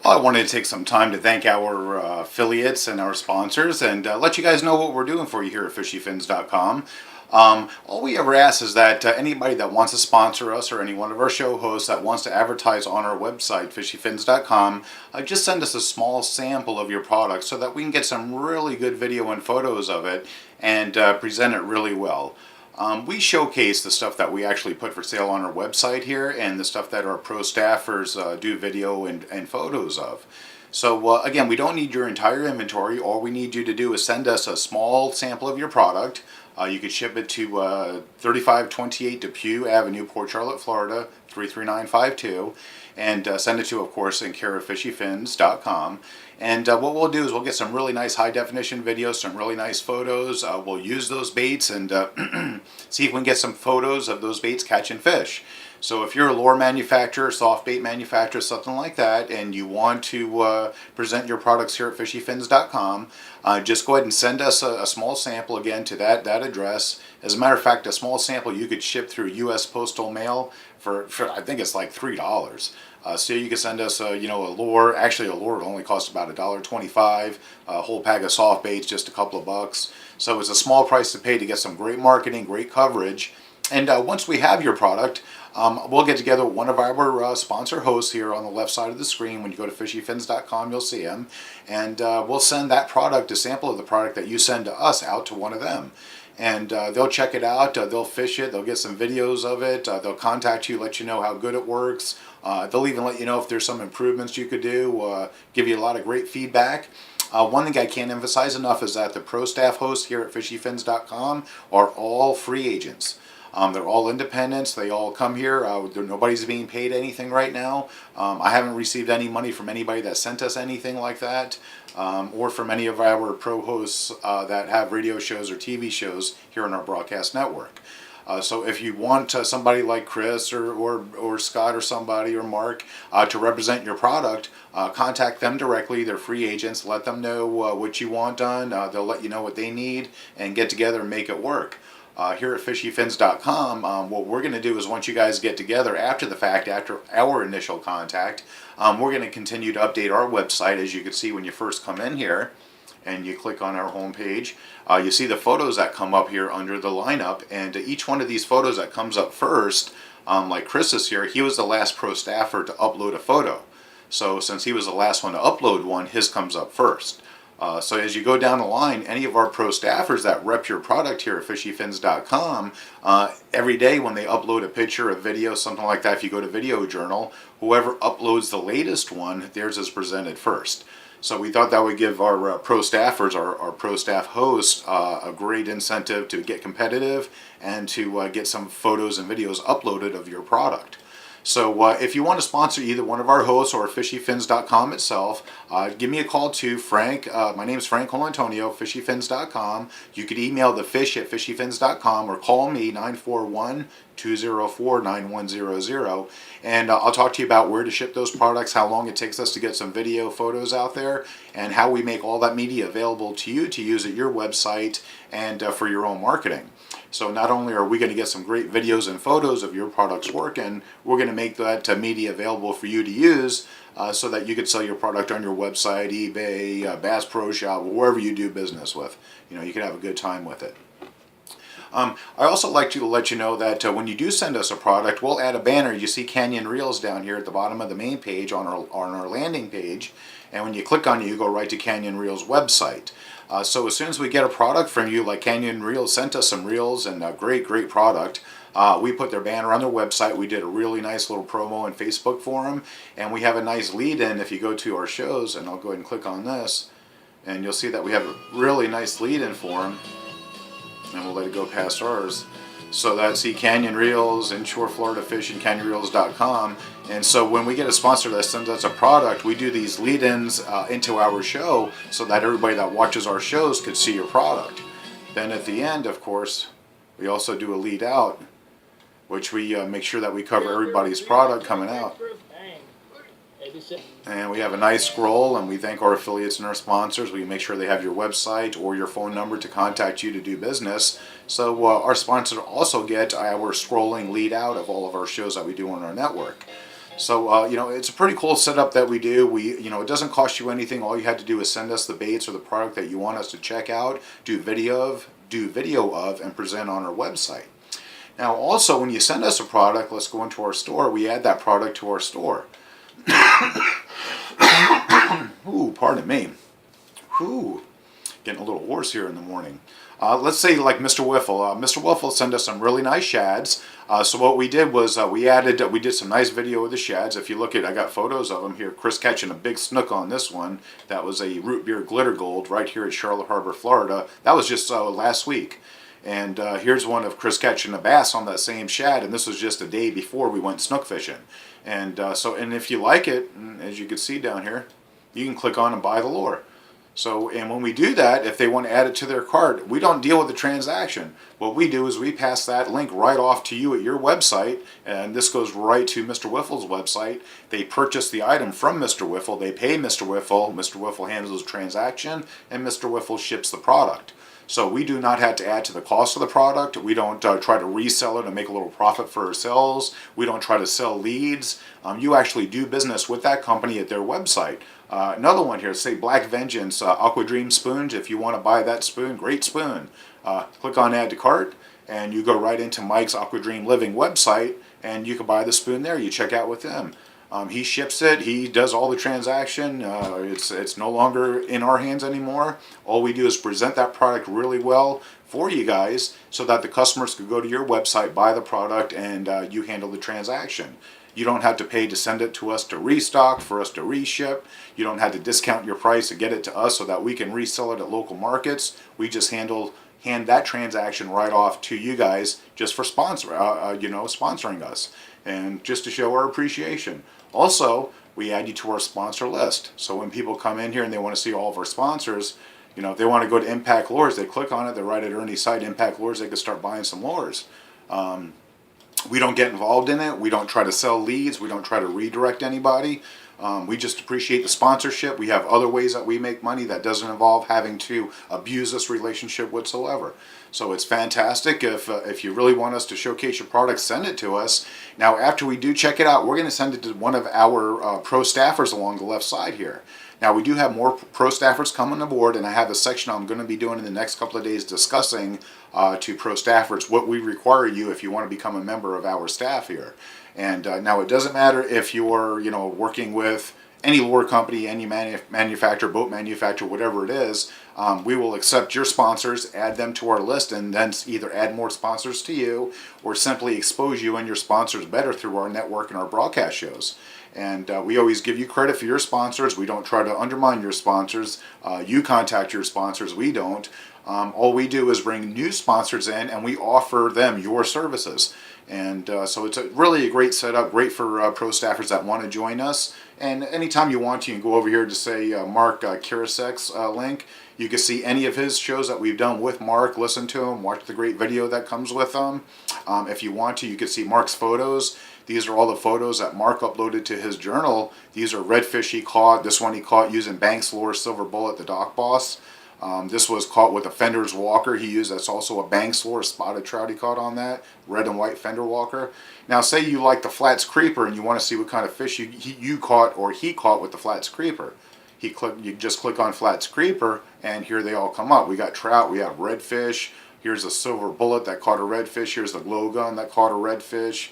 Well, I wanted to take some time to thank our affiliates and our sponsors and let you guys know what we're doing for you here at FishyFins.com. All we ever ask is that anybody that wants to sponsor us or any one of our show hosts that wants to advertise on our website, FishyFins.com, just send us a small sample of your product so that we can get some really good video and photos of it and present it really well. We showcase the stuff that we actually put for sale on our website here and the stuff that our pro staffers do video and photos of. So again, we don't need your entire inventory. All we need you to do is send us a small sample of your product. You could ship it to 3528 Depew Avenue, Port Charlotte, Florida, 33952, and send it to, of course, in care of FishyFins.com. And what we'll do is we'll get some really nice high-definition videos, some really nice photos. We'll use those baits and see if we can get some photos of those baits catching fish. So if you're a lure manufacturer, soft bait manufacturer, something like that, and you want to present your products here at FishyFins.com, just go ahead and send us a small sample again to that address. As a matter of fact, a small sample you could ship through U.S. Postal Mail for I think it's like $3. So you can send us a lure. Actually, a lure would only cost about $1.25. A whole pack of soft baits, just a couple of bucks. So it's a small price to pay to get some great marketing, great coverage. And once we have your product, we'll get together with one of our sponsor hosts here on the left side of the screen. When you go to FishyFins.com, you'll see him. And we'll send that product, a sample of the product that you send to us, out to one of them. And they'll check it out, they'll fish it, they'll get some videos of it, they'll contact you, let you know how good it works. They'll even let you know if there's some improvements you could do, give you a lot of great feedback. One thing I can't emphasize enough is that the pro staff hosts here at FishyFins.com are all free agents. They're all independents. They all come here. Nobody's being paid anything right now. I haven't received any money from anybody that sent us anything like that, or from any of our pro hosts that have radio shows or TV shows here on our broadcast network. So if you want somebody like Chris or Scott or somebody or Mark to represent your product, contact them directly. They're free agents. Let them know what you want done. They'll let you know what they need and get together and make it work. Here at FishyFins.com, what we're going to do is once you guys get together after the fact, after our initial contact, we're going to continue to update our website. As you can see when you first come in here and you click on our home page, you see the photos that come up here under the lineup, and each one of these photos that comes up first, like Chris's here, he was the last pro staffer to upload a photo. So since he was the last one to upload one, his comes up first. So as you go down the line, any of our pro staffers that rep your product here at FishyFins.com, every day when they upload a picture, a video, something like that, if you go to Video Journal, whoever uploads the latest one, theirs is presented first. So we thought that would give our pro staffers, our pro staff hosts, a great incentive to get competitive and to get some photos and videos uploaded of your product. So if you want to sponsor either one of our hosts or FishyFins.com itself, give me a call to Frank. My name is Frank Colantonio, FishyFins.com. You could email the fish at FishyFins.com or call me 941-204-9100, and I'll talk to you about where to ship those products, how long it takes us to get some video photos out there, and how we make all that media available to you to use at your website and for your own marketing. So not only are we going to get some great videos and photos of your products working, we're going to make that media available for you to use so that you could sell your product on your website, eBay, Bass Pro Shop, wherever you do business with. You can have a good time with it. I also like to let you know that when you do send us a product, we'll add a banner. You see Canyon Reels down here at the bottom of the main page on our landing page, and when you click on it, you go right to Canyon Reels website. So as soon as we get a product from you, like Canyon Reels sent us some reels and a great product, we put their banner on their website. We did a really nice little promo on Facebook for them, and we have a nice lead in. If you go to our shows, and I'll go ahead and click on this, and you'll see that we have a really nice lead in for them, and we'll let it go past ours. So that's Canyon Reels, Inshore Florida Fishing, CanyonReels.com. And so when we get a sponsor that sends us a product, we do these lead-ins into our show so that everybody that watches our shows could see your product. Then at the end, of course, we also do a lead out, which we make sure that we cover everybody's product coming out. And we have a nice scroll, and we thank our affiliates and our sponsors. We make sure they have your website or your phone number to contact you to do business. So our sponsors also get our scrolling lead out of all of our shows that we do on our network. So, it's a pretty cool setup that we do. It doesn't cost you anything. All you had to do is send us the baits or the product that you want us to check out, do video of, and present on our website. Now, also, when you send us a product, let's go into our store. We add that product to our store. Ooh, pardon me. Ooh, getting a little hoarse here in the morning. Let's say like Mr. Wiffle. Mr. Wiffle sent us some really nice shads. So what we did was we did some nice video of the shads. If you look at, I got photos of them here. Chris catching a big snook on this one. That was a root beer glitter gold right here at Charlotte Harbor, Florida. That was just last week. And here's one of Chris catching a bass on that same shad, and this was just a day before we went snook fishing. And and if you like it, as you can see down here, you can click on and buy the lure. So, and when we do that, if they want to add it to their cart, we don't deal with the transaction. What we do is we pass that link right off to you at your website, and this goes right to Mr. Wiffle's website. They purchase the item from Mr. Wiffle, they pay Mr. Wiffle, Mr. Wiffle handles the transaction, and Mr. Wiffle ships the product. So we do not have to add to the cost of the product. We don't try to resell it and make a little profit for ourselves. We don't try to sell leads. You actually do business with that company at their website. Another one here, say Black Vengeance Aqua Dream spoons. If you want to buy that spoon, great spoon. Click on Add to Cart, and you go right into Mike's Aqua Dream Living website, and you can buy the spoon there. You check out with him. He ships it. He does all the transaction. It's no longer in our hands anymore. All we do is present that product really well for you guys, so that the customers could go to your website, buy the product, and you handle the transaction. You don't have to pay to send it to us to restock, for us to reship. You don't have to discount your price to get it to us so that we can resell it at local markets. We just hand that transaction right off to you guys just for sponsoring us, and just to show our appreciation. Also, we add you to our sponsor list. So when people come in here and they want to see all of our sponsors, if they want to go to Impact Lures, they click on it, they're right at Ernie's site, Impact Lures, they can start buying some lures. We don't get involved in it. We don't try to sell leads. We don't try to redirect anybody. We just appreciate the sponsorship. We have other ways that we make money that doesn't involve having to abuse this relationship whatsoever. So it's fantastic. If you really want us to showcase your product, send it to us. Now, after we do check it out, we're going to send it to one of our pro staffers along the left side here. Now, we do have more pro staffers coming aboard, and I have a section I'm going to be doing in the next couple of days discussing to pro staffers what we require you if you want to become a member of our staff here. And now it doesn't matter if you're working with any lure company, any manufacturer, boat manufacturer, whatever it is. We will accept your sponsors, add them to our list, and then either add more sponsors to you or simply expose you and your sponsors better through our network and our broadcast shows. And we always give you credit for your sponsors. We don't try to undermine your sponsors. You contact your sponsors. We don't. All we do is bring new sponsors in, and we offer them your services. And so it's really a great setup, great for pro staffers that want to join us. And anytime you want, you can go over here to say Mark Kirasek's link. You can see any of his shows that we've done with Mark, listen to him, watch the great video that comes with them. If you want to, you can see Mark's photos. These are all the photos that Mark uploaded to his journal. These are redfish he caught. This one he caught using Banks Lure Silver Bullet, the Dock Boss. This was caught with a Fender's Walker he used. That's also a Banks Lure, spotted trout he caught on that. Red and white Fender Walker. Now say you like the Flats Creeper and you want to see what kind of fish you caught or he caught with the Flats Creeper. You just click on Flats Creeper and here they all come up. We got trout, we have redfish. Here's a Silver Bullet that caught a redfish. Here's the glow gun that caught a redfish.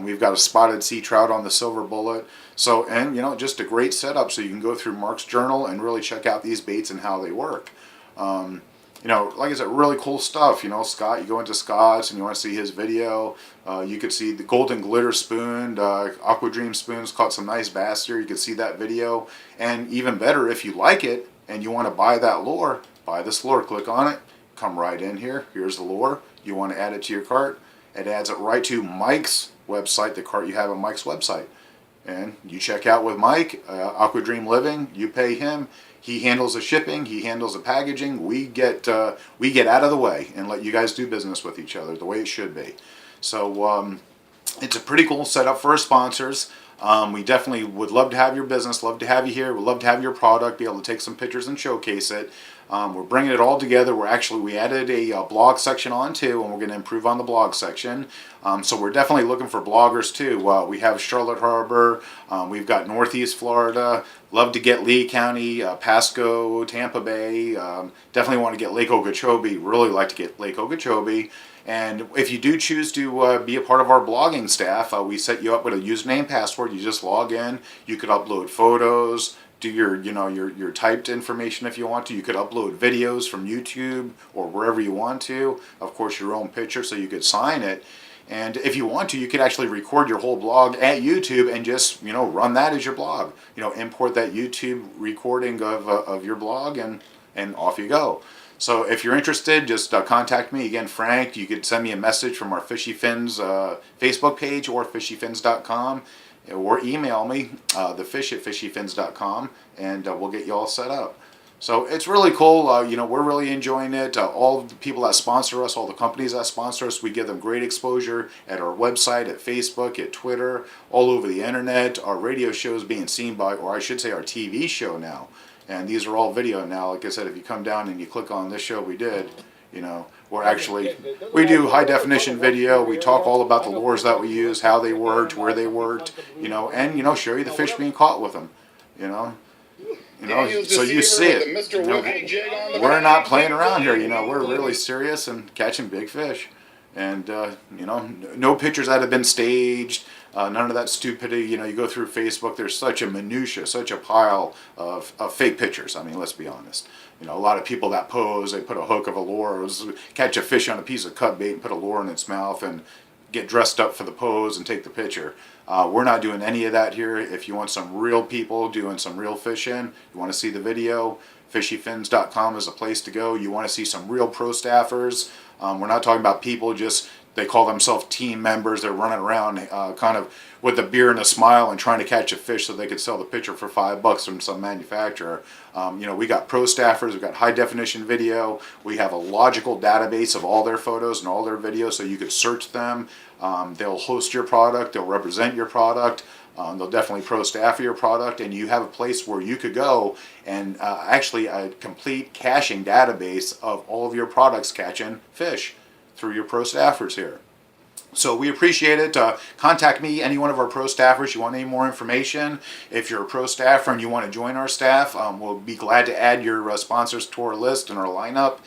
We've got a spotted sea trout on the Silver Bullet. So, and just a great setup so you can go through Mark's journal and really check out these baits and how they work. Like I said, really cool stuff. Scott, you go into Scott's and you want to see his video. You could see the Golden Glitter Spoon, Aqua Dream Spoons caught some nice bass here. You can see that video. And even better, if you like it and you want to buy that lure, buy this lure. Click on it. Come right in here. Here's the lure. You want to add it to your cart. It adds it right to Mike's website, the cart you have on Mike's website. And you check out with Mike, Aqua Dream Living, you pay him. He handles the shipping, he handles the packaging. We get out of the way and let you guys do business with each other the way it should be. So it's a pretty cool setup for our sponsors. We definitely would love to have your business, love to have you here. We'd love to have your product, be able to take some pictures and showcase it. We're bringing it all together. We added a blog section on too, and we're going to improve on the blog section. So we're definitely looking for bloggers too. We have Charlotte Harbor, we've got Northeast Florida. Love to get Lee County, Pasco, Tampa Bay. Definitely want to get Lake Okeechobee. Really like to get Lake Okeechobee. And if you do choose to be a part of our blogging staff, we set you up with a username, password. You just log in. You could upload photos, do your typed information if you want to. You could upload videos from YouTube or wherever you want to. Of course, your own picture, so you could sign it. And if you want to, you could actually record your whole blog at YouTube and just run that as your blog. Import that YouTube recording of your blog, and off you go. So if you're interested, just contact me. Again, Frank. You could send me a message from our Fishy Fins Facebook page or fishyfins.com, or email me, thefish@fishyfins.com, and we'll get you all set up. So it's really cool. We're really enjoying it. All the people that sponsor us, all the companies that sponsor us, we give them great exposure at our website, at Facebook, at Twitter, all over the internet. Our radio show is being seen by, or I should say our TV show now. And these are all video now. Like I said, if you come down and you click on this show we did, we do high definition video. We talk all about the lures that we use, how they worked, where they worked, and show you the fish being caught with them, so you see it. We're not playing around here, we're really serious and catching big fish. And, no pictures that have been staged, none of that stupidity. You go through Facebook, there's such a minutia, such a pile of fake pictures. I mean, let's be honest. A lot of people that pose, they put a hook of a lure, catch a fish on a piece of cut bait and put a lure in its mouth and get dressed up for the pose and take the picture. We're not doing any of that here. If you want some real people doing some real fishing, you want to see the video, fishyfins.com is a place to go. You want to see some real pro staffers. We're not talking about people they call themselves team members. They're running around kind of with a beer and a smile and trying to catch a fish so they could sell the picture for $5 from some manufacturer. We got pro staffers. We've got high definition video. We have a logical database of all their photos and all their videos, so you could search them. They'll host your product. They'll represent your product. They'll definitely pro staff your product, and you have a place where you could go and actually a complete caching database of all of your products catching fish through your pro staffers here. So we appreciate it. Contact me, any one of our pro staffers. You want any more information? If you're a pro staffer and you want to join our staff, we'll be glad to add your sponsors to our list and our lineup.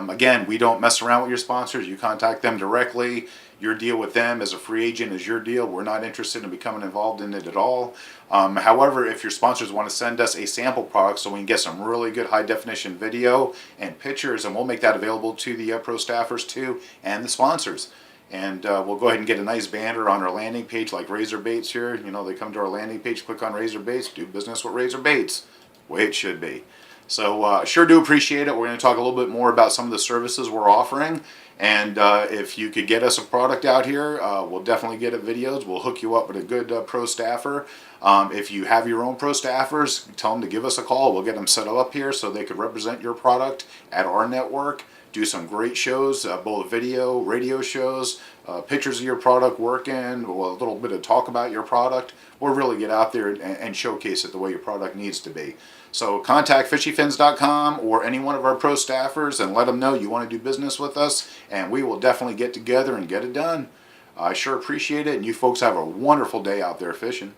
Again, we don't mess around with your sponsors. You contact them directly. Your deal with them as a free agent is your deal. We're not interested in becoming involved in it at all. However, if your sponsors want to send us a sample product so we can get some really good high definition video and pictures, and we'll make that available to the pro staffers too and the sponsors. And we'll go ahead and get a nice banner on our landing page like Razor Baits here. They come to our landing page, click on Razor Baits, do business with Razor Baits. Way it should be. So sure do appreciate it. We're going to talk a little bit more about some of the services we're offering. And if you could get us a product out here, we'll definitely get it videos. We'll hook you up with a good pro staffer. If you have your own pro staffers, tell them to give us a call. We'll get them set up here so they could represent your product at our network. Do some great shows, both video, radio shows, pictures of your product working, a little bit of talk about your product, or really get out there and showcase it the way your product needs to be. So contact fishyfins.com or any one of our pro staffers and let them know you want to do business with us, and we will definitely get together and get it done. I sure appreciate it, and you folks have a wonderful day out there fishing.